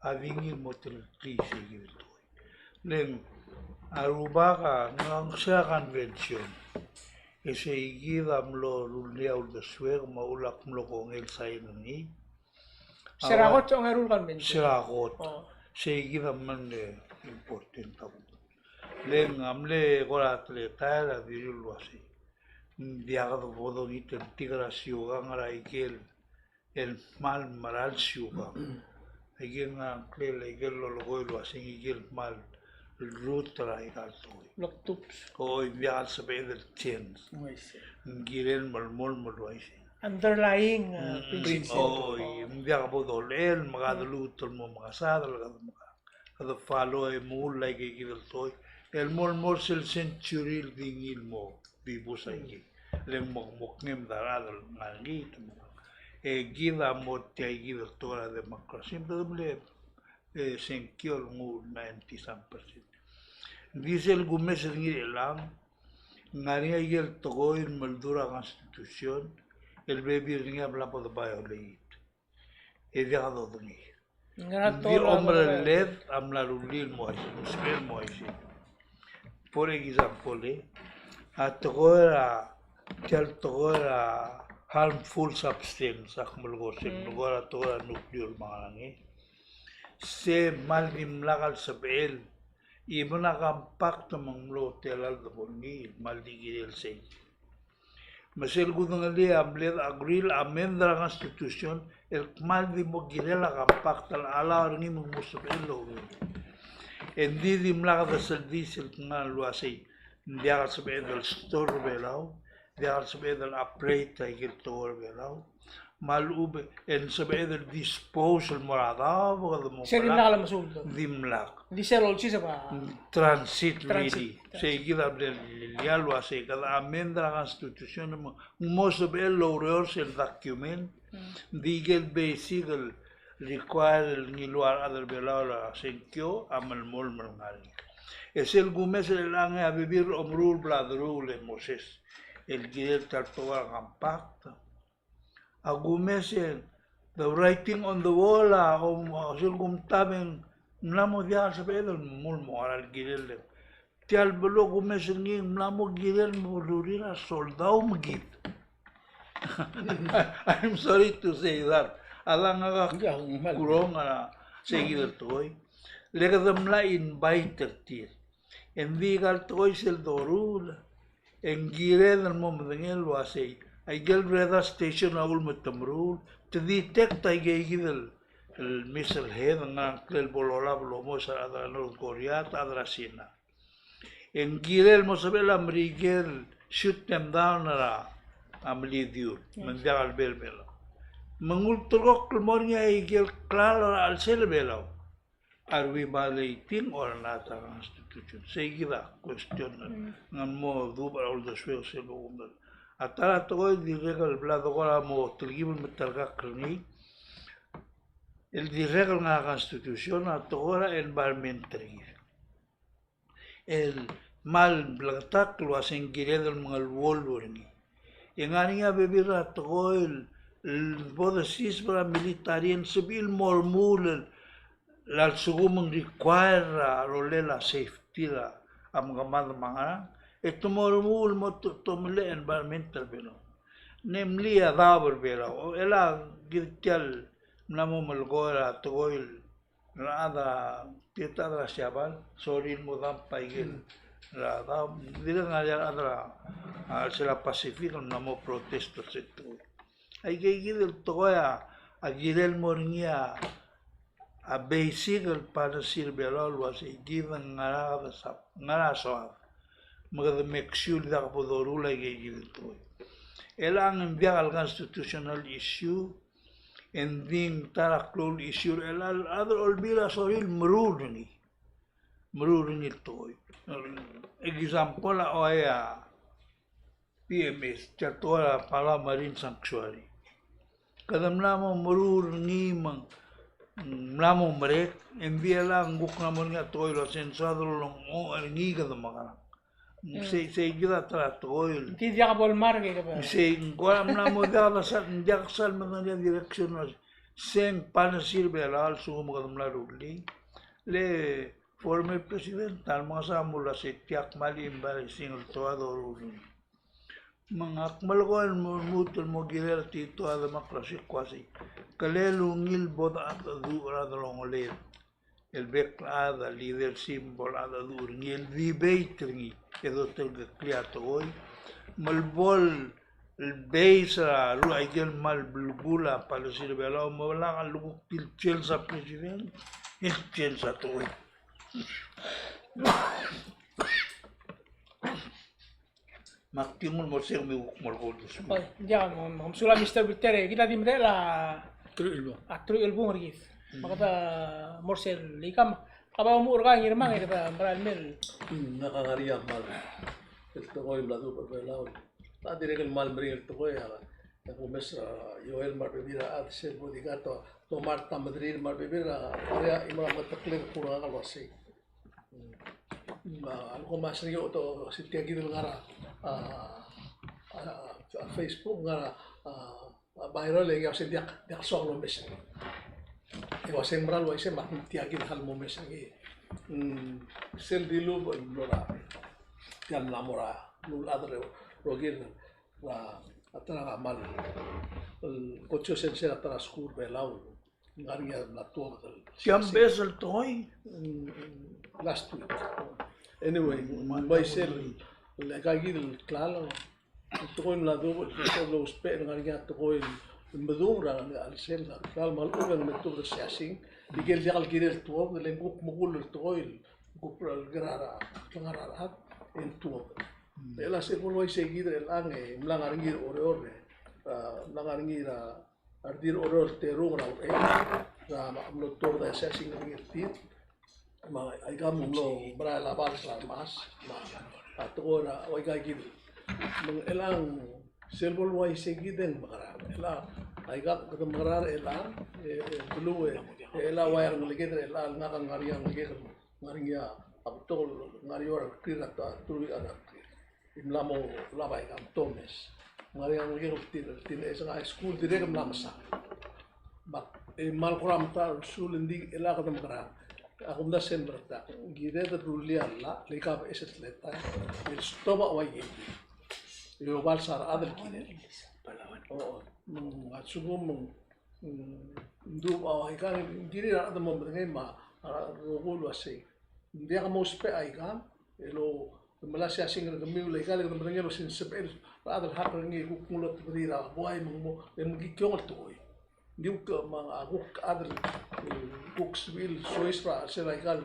Avingi motel trisi gitu. Len Arubaga ng sa convention. Ese igida mlo ruliaw da sweg maulak mlo kong el sainani. Sirakot sa Ngarul Convention. Sirakot. Oh. Se igida man important ako. Len amle koratle tala virul wasi. Diaga do bodo item tigra siuga ngara ikel el mal maral siuga. Igel nga klela igel lo logoy wasi igel mal rutra igal toy. Loktups. O ibial sa bedel chens. Giren malmol malwaisi. Underlying O principle. ibial bodo el magadulutol mo magasada kada follow e mul like igel toy. El mol sel century dingil mo bibo sa igi. Lem moknem daradal ngangit mo. Gida mo tiya gida tora demokrasi. Simple senkiol ngu 90%. Dice el Gómez el lang, ngaria y el togo en maldura constitución, el baby ringa habla por violate. He dejado de ni. Di hombre led amla rulil moise, muslim moise. Por ejemplo, a togo era harmful substance, akmulgo sin lugar togo era nuclear mangangi. Se maldim lagal sabel. Iba nakampakto mang lo telal da bongi maldigil el sei. Masel gudang ali amled agril amendra constitution el maldi mo girela kampakto ala ringi mo musabelo. Endi di mlaga da service el ngal luasi diagal sabe del store belau, diagal sabe del operate igil store belau. Malube en sabe del disposal morada o mo. Siya rin nakalamasuldo. Dimlak. Hindi siya rol siya ba? Transit lady. Seguida del lialo hace cada amendra la constitución mo sabe lo reor el document digel basic require el niluar adel belala senkyo amal mol malngal. Es el Gómez el a vivir omrul bladrule Moses. El guiel tartoa compacta. A Gómez the writing on the wall o sil gumtaben mlamo dia sabe el mul moral guiel. Tial belo Gómez ngi mlamo guiel mulurira soldado mgit. I'm sorry to say that. Alang nga kurong na seguido toy. Lega damla invite tir. En vigal toy sel dorul. En gire del momdengel wasay. Ay gel breda station aul matamrul. To detect ay gigil el missile head nga klel bolola blomo sa adra North Korea adra Sina. En gire el mosabel amrigel shoot them down na amlidiur. Mendial belbelo. Mengulturok kelmornya igel klaro al selbelo. Are we violating or not the constitution? Seguida question ngan mo duba all the swell selo umber. Atara toy diregal blado gora mo tilgibul metalga krni. El diregal nga constitution atogora environmentary. El mal blagtak lo hacen giredal mga wolverine. Yang aniya bebira toy el bodesis para militarien civil mormul la sugumang require rolela safety la am gamad mga ito mormul mo tumle environmental belo namely adabor belo o ela gitjal namo malgora toil nada tita da siabal sorry mo dam paigil nada dila nga adra sila pacific namo protesto sector ay gigil toya agilel mornia a basic para sirbelol was a given ngara so mga make sure da podorula gigil toy elang enviar al constitutional issue ending taraklul isyur elal adal olbila soril merudungi toy. Example oya PMS Chatola Pala Marine Sanctuary. Kadam namo merudungi mang namo merek envia lang guk namo nga toy lo sensado long o ngi kadam makana. Se gila tra toy. Hindi ka bolmar kaya ba? Se guam namo dala sa jaksal man nga direction sen pana sirve al sumo kadam la rugli. Le former president tal mga samula si Tiak Mali imbali single toado rugli. Mga akmalgoan mutul mo girer tito ada maklasi kwasi. Kalelu ngil boda at adu ada longolel. El bek ada leader symbol ada dur ngil debate ngi edo telga kliato hoy. Malbol el beisa lu aigel mal bulbula para sirve la mo la lu til sa president. El chel sa toy. Maktimul mo siya may ukmalgodos mo. Oy, diyan mo sula Mr. Victor kita di la True. atru ilbu ngis. Makata morsel likam kabaw mo urga ngirmang ito ba maral Nakangariyak mal. Ito ko yung lado pa pala. Tadi rin mal bring ito ko ya. Ako mes Joel marbibira at se bodigato tomar tamadrin marbibira kaya imam mataklir kurang kalwasi. Ako mas riyo to si tiagi del ngara Facebook ngara viral lagi ako dia soal lo mes. Iwa sembral wa ise mak tiagi hal mo mes lagi. Sel dilu lora tian lamora lul adre rogir la atara mal el coche sense atara skur belau ngaria la tua Siyam besel toy. last week. Anyway, may sel lagagi del claro. Ito ko yung lado, ito lo uspe ng ngaria ito ko yung madura al sel claro mal ugang nagtubra siyasing digel dial girel tuwa ng lengkuk mukul ito ko yung kupral garara ngararat en tuwa. Ela se voloi seguir el ange mlangaringir ore mlangaringir ardir ore terung ra ra amlo tor da sa sing ngirtit ma ai gam lo bra la bal sa mas ma atora oi ga gid mong elang sel voloi seguir den makara ela ai ga kadam marar elang bulu ela wayar ngligid ela ngakang ngariang ngigid ngaringia abtol ngarior kira ta tuli anak imlamo labai kam tomes ngariang ngigid tin esa school direk mlamsa bak mal kuram ta sul indi ela kadam kara ako na sen berta gide da duli alla leka eset leta il stoba waye yo bal sar adel kine oh matsugum ndu ay kan gire ada mo bengay ma rogul wase dia mo spe ay kan elo Malaysia single kami ulai kali kita bengay sin spe ada hak ngi ku kulot berdira boy mo gikyong to diuk mga aguk adel kuk civil soisra sila ikal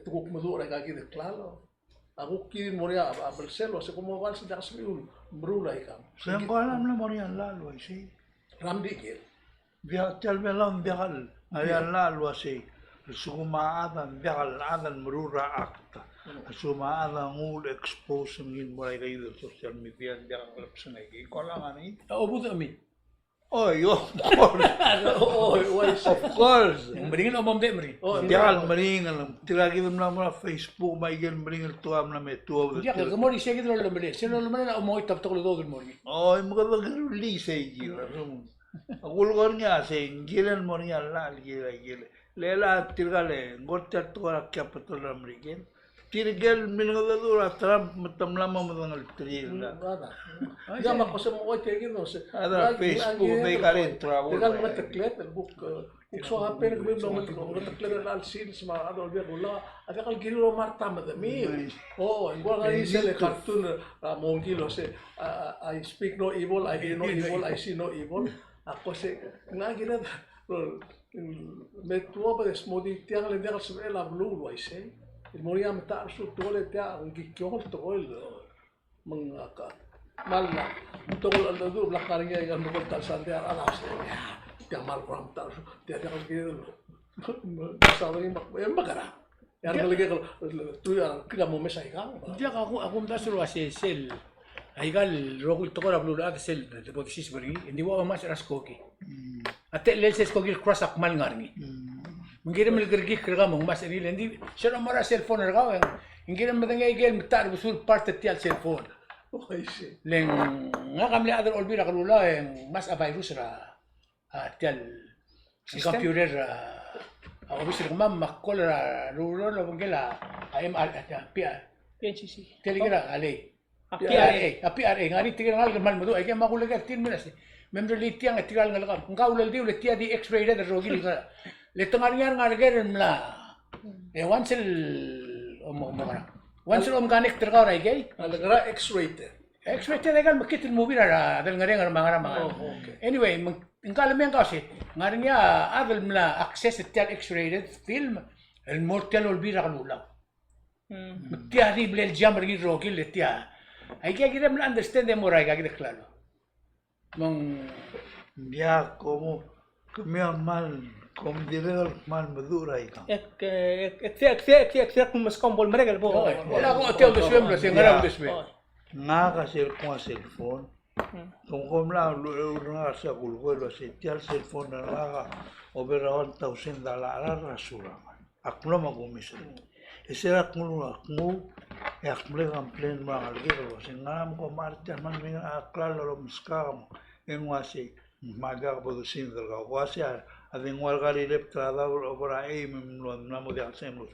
tukuk madura kaki de claro aguk kirin moria abelselo se como val se das civil brula ikam Siyang ko alam na mo riyan lalo ay si. ramdi gel Tal belang bihal. Ngayon lalo si. Sumaadan bihal adan merura akta. Sumaadan ngul expose ngin mo ay kayo sa social media. Bihal kalap sa ngayon. Ikaw lang ani. Ubud amin. Oy, of course. Of course. Mendingan omom dek meri. Bihal maringal. Tiragi mo na mga Facebook. Maigil maringal tuam na may tuwa. Ya que mori siya kita lo meri. Siya lo meri na omoy tap toklo do mori. Oy, magandang ruli sa gira. Agulgor niya sa ingilan mo niya lal gira. Lela tirgale. Ngotter tuwa capital American. Tirgal milngadadura Trump matamlama mo ng altrila. ya makasam mo tegi no se Ada Facebook may karin travel. tegal mataklet el book so happen ko no mataklet al sin ma ado be bola ada kal giro marta madami oh igual ahí se le cartoon mongilo se I speak no evil I hear no evil I see no evil ako se ngagina me tuwa ba smodi tiang le degal se la blue I say il moria meta su tole tia ngi kyol tol mangaka malla tol al dur la kariya yang mo tal sande ala tiang mal kurang tahu tiada kalau gitu masalah ini magara yang lagi kalau tu yang kita mau mesai kan Dia aku mtasur wasi sel. Aigal rogul tokora blue at sel de potisis beri. Hindi wa mas raskoki. Ate lel ses kogi cross ak mal ngarngi. Ngirim el gergi kerga mong mas ni lendi. Sero mara cell phone erga. Ngirim madangay gel mitar busul parte tial cell phone. oh isi Leng nga kamli adar olbira kalula yang mas a virus ra tial computer obis rumam makol ra rulo lo bangela MR PR PNCC. Telegram ale. PRA. PRA ngani tigal ngal mal madu ay makul ka 10 minutes. Member li tiang tigal ngal ka. Ngau lel diu le tia di X-ray de rogi li ka. Le tangar ngar ger mla. E once el once el mechanic terga ra gay. negara X-rated X-ray te legal makit el movie ra dal ngare ngar mangara mga. okay Anyway, ngkala men kasi ngar niya adal mla access tia X-rated film el mortal olbira kalula. Tia rible el jammer gi rogi le tia. Hay que understand mo ray kagid klaro. Mong Ya como mal como direl mal madura ika. Ek maskom bol mereka bo. wala ko hotel de swim lo singara de swim. Nga kasi con cellphone. Kung la nga sa kulgo si tial cellphone na nga over 1,000 dollar rasura. Aklo magumisir. Isira akmu e akmle gamplen ma algero singam ko marcha man mi aklalo lo muskam en wasi maga producindo ga wasi adin walgari leptrada obra e no namo de hacemos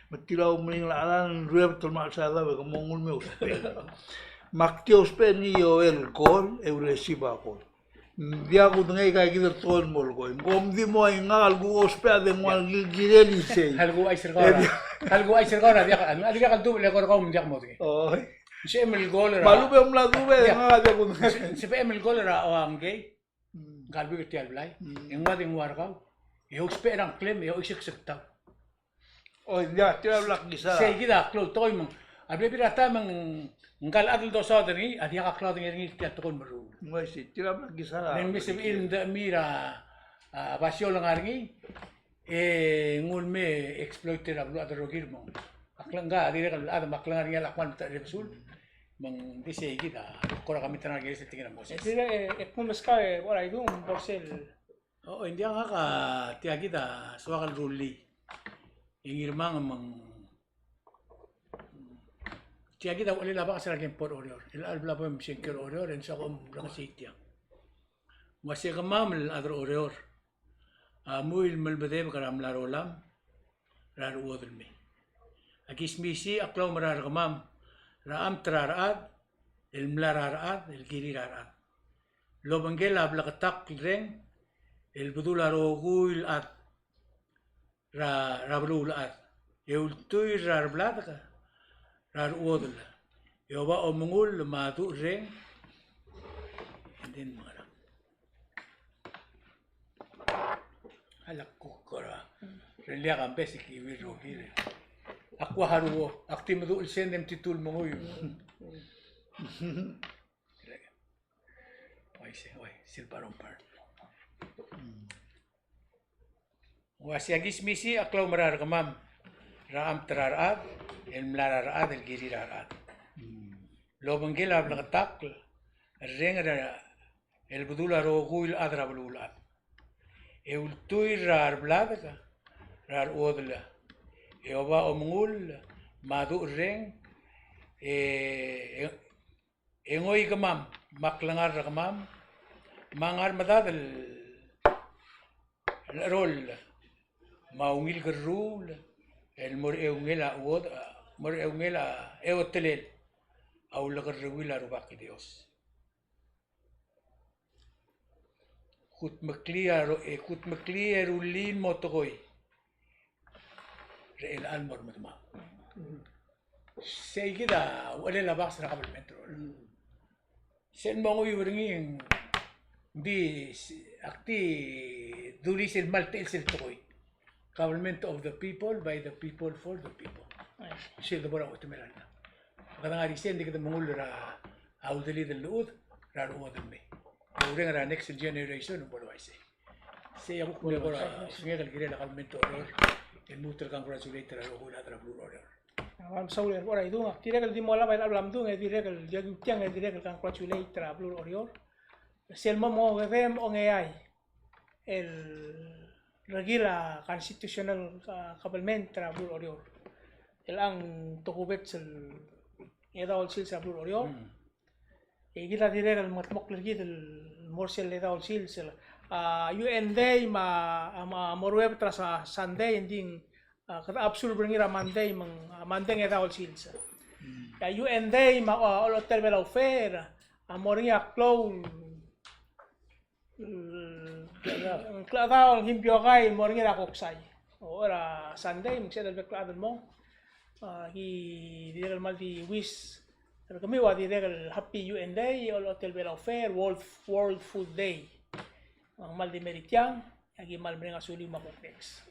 metila umling la alan repto ma sada como un me uspe makti uspe ni yo el gol e reciba gol dia ku ngai ka gider tol mol go ngom di mo nga algu uspe adin wal gireli sei Algo ay sirgara dia kan adiga kan double ko ko mdiak mo de. oh Si Emil Goler. malu be mla dube nga dia ku Si Emil Goler o ang gay. Galbi ko tial blay. Yung wading wargaw. Yung sperang claim yung isiksiktaw. oh ya tira blak gisa Say gida klo toy mong. Abi pirata mang ngal adul do sa dani adiya ka klo ding ngi tiat kon maru. Ngai si tira blak gisa Neng misem ilm da mira basyo lang arngi. Ngul me exploiter ablo adro girmo. Aklang ga adire kal ada maklang arngi lakwan ta repsul. Mang dise gida kora kami tanang gese tingin mo. Sila ek maska wala itu borsel. Oo, hindi nga ka tiyagida suwakal ruli. Yung irmang mang tiyagida wala laba kasi laging por orior. Ilaalbla po yung singkir orior and sa kong lang sitya. Masya ka mamal adro orior. Muil malbade makaram laro lam. Raro uodol me. Agis misi aklaw marar kamam. Raam traraad. Il mlararaad. Il giriraraad. Lobanggela blakatak reng. El budula rogul at rabrul at eultuy rarblad ka rar odul yoba omungul matu reng and then mga halak ko kora relia kan basic iwi rogil akwa haruo aktimdu sendem titul mongoy oi silbaron part Wasiagis misi aklaw marar kamam. Raam traraad, el mlararaad, el giriraraad. Lobanggela blakatak, rengara, el budula rogul adra bululat. Eultuy rar bladaka, rar odla. Eoba omungul, madu reng, engoy kamam, maklangar kamam, mangar madad el rol. Maungil gerul el mor eungela wod mor eungela eotelel au la gerwila rubak Dios kut makliar ulin motokoy reel almor matma say gida wala la baks na kabel metro sen mo yuring di akti duris el maltel sel tokoy government of the people, by the people, for the people. Sila ba ako tumiranda? Kada nga risen, di kita mangul ra audali del luod, ra luod me. Uri nga next generation, what do I say? Saya aku kuliah bola, sungai kalau kira nak mentor, el muter kan congratulator al ojo la blue order. Ang sauli ora itu nga tira kal di mola bai alam tu nga tira kal dia tiang nga tira kal kan congratulate travel orior. Sel mo gavem on AI el regila constitutional kabelment travel orior. El ang tokubet sel eda ol sil travel orior. E kita tira kal matmok lagi del morsel eda ol sil sel UN day ma morweb tra sa Sunday ending kata absolut berngira Monday Monday ngeta all silsa. Ya UN day ma all hotel bela offer moringa clown klada all himpio kai moringa koksai. Ora Sunday magseda beklado mo. Hi dire mal di wish pero kami wa dire happy UN day all hotel bela offer world food day. Ang mal di meritiang agi mal bringa suli ma complex.